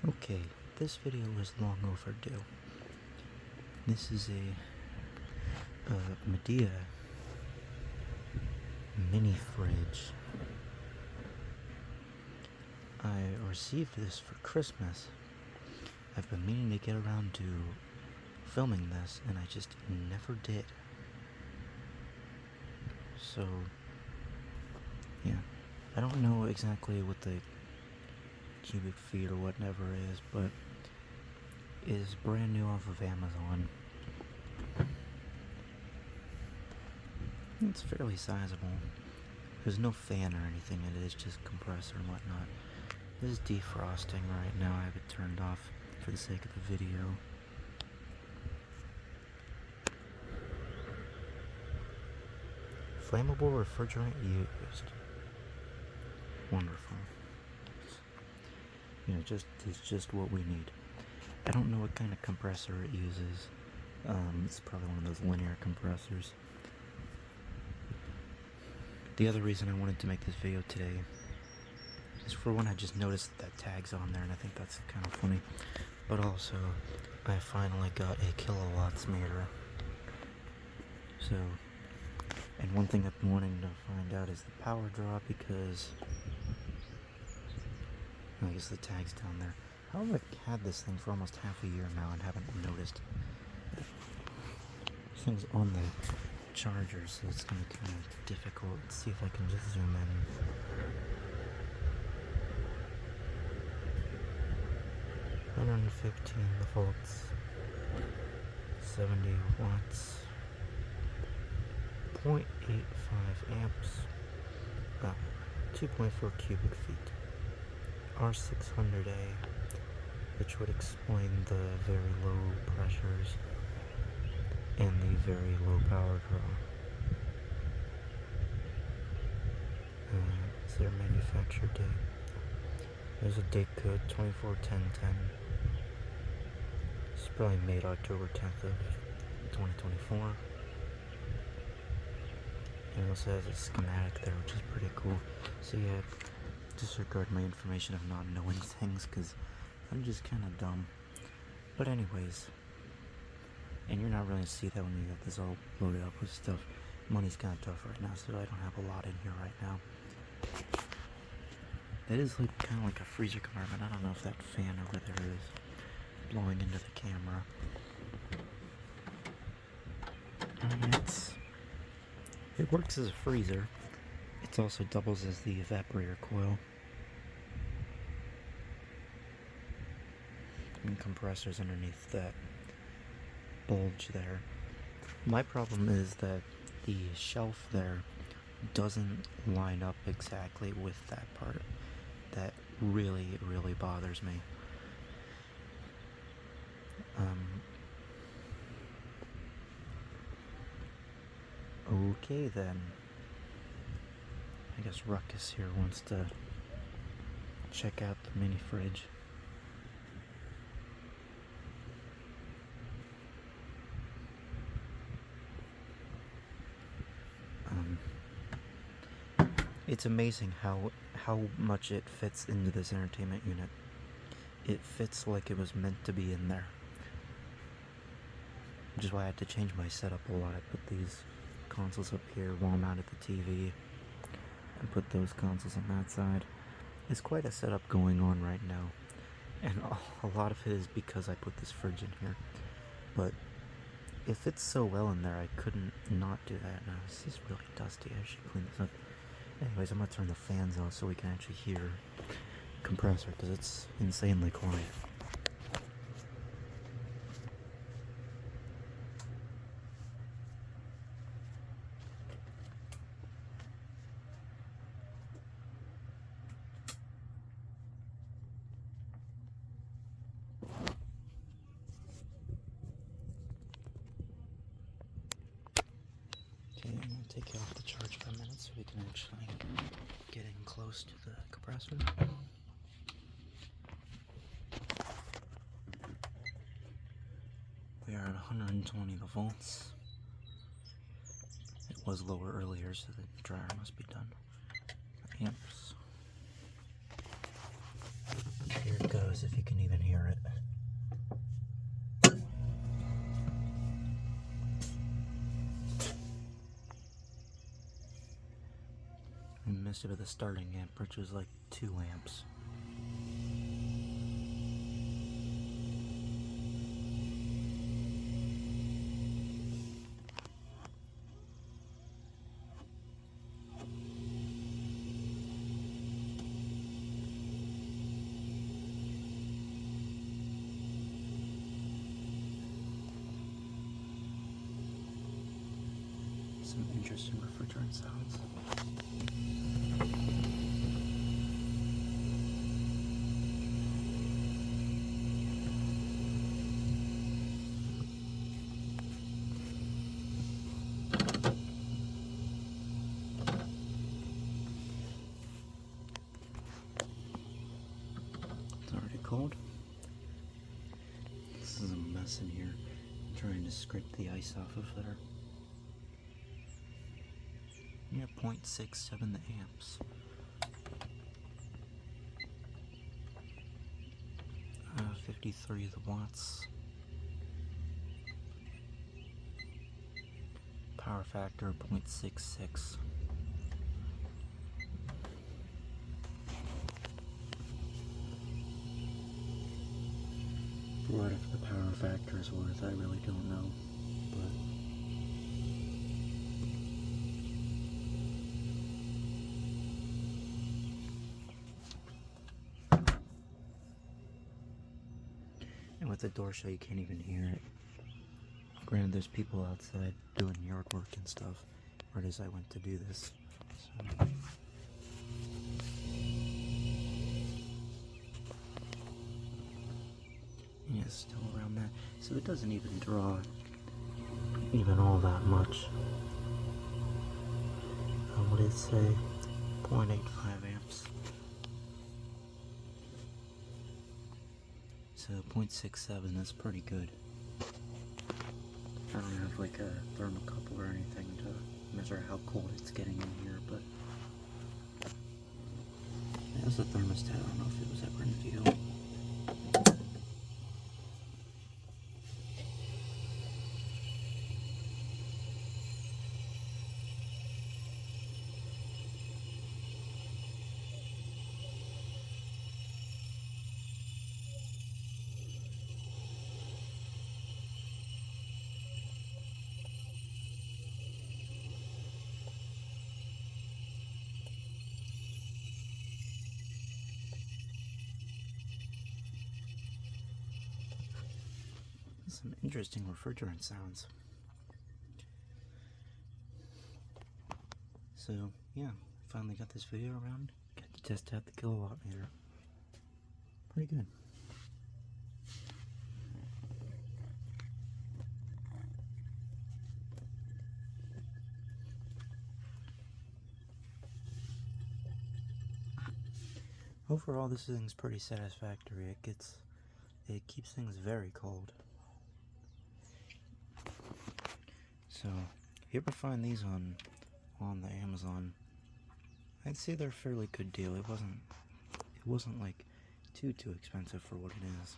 Okay, this video is long overdue. This is a Midea mini fridge. I received this for Christmas. I've been meaning to get around to filming this, and I just never did. So, yeah. I don't know exactly what the cubic feet or whatever is, but it is brand new off of Amazon. It's fairly sizable. There's no fan or anything in it, it's just compressor and whatnot. This is defrosting right now. I have it turned off for the sake of the video. Flammable refrigerant used. Wonderful. You know, it's just what we need. I don't know what kind of compressor it uses. It's probably one of those linear compressors. The other reason I wanted to make this video today is, for one, I just noticed that tag's on there and I think that's kind of funny. But also, I finally got a kilowatts meter. So, and one thing I've been wanting to find out is the power draw, because I guess the tag's down there. I've had this thing for almost half a year now and haven't noticed. This thing's on the charger, so it's gonna be kind of difficult. Let's see if I can just zoom in. $115 volts, 70 watts, 0.85 amps, 2.4 cubic feet, R600A, which would explain the very low pressures and the very low power draw. Is there a manufacture date? There's a date code, 24/10/10. It's probably made October 10th of 2024. It also has a schematic there, which is pretty cool. So yeah, disregard my information of not knowing things, because I'm just kind of dumb. But anyways, and you're not really going to see that when you get this all loaded up with stuff. Money's kind of tough right now, so I don't have a lot in here right now. That is like kind of like a freezer compartment. I don't know if that fan over there is blowing into the camera. It works as a freezer. It also doubles as the evaporator coil. And compressors underneath that bulge there. My problem is that the shelf there doesn't line up exactly with that part. That really bothers me. Okay then. I guess Ruckus here wants to check out the mini fridge. It's amazing how much it fits into this entertainment unit. It fits like it was meant to be in there. Which is why I had to change my setup a lot. I put these consoles up here, wall mounted the TV, and put those consoles on that side. It's quite a setup going on right now, and a lot of it is because I put this fridge in here. But it fits so well in there, I couldn't not do that. Now this is really dusty. I should clean this up. Anyways, I'm gonna turn the fans off so we can actually hear the compressor, because it's insanely quiet. Okay, I'm gonna take it off the charge for a minute so we can actually get in close to the compressor. We are at 120 volts. It was lower earlier, so the dryer must be done. Amps. Here it goes, if you can even honest about the starting amp, which was like 2 amps. Some interesting refrigerant sounds. It's already cold. This is a mess in here. I'm trying to scrape the ice off of there. Yeah, 0.67 amps. 53 of the watts. Power factor 0.66. For what if the power factor is worth, I really don't know. But and with the door shut, you can't even hear it. Granted, there's people outside doing yard work and stuff, right as I went to do this. So. Yeah, still around that. So it doesn't even draw even all that much. What did it say? 0.85 amps. So 0.67 is pretty good. I don't have like a thermocouple or anything to measure how cold it's getting in here, but there's a thermostat. I don't know if it was ever in view. Some interesting refrigerant sounds. So, yeah, finally got this video around. Got to test out the kilowatt meter. Pretty good. Overall, this thing's pretty satisfactory. It keeps things very cold. So, if you ever find these on the Amazon, I'd say they're a fairly good deal. It wasn't like too expensive for what it is.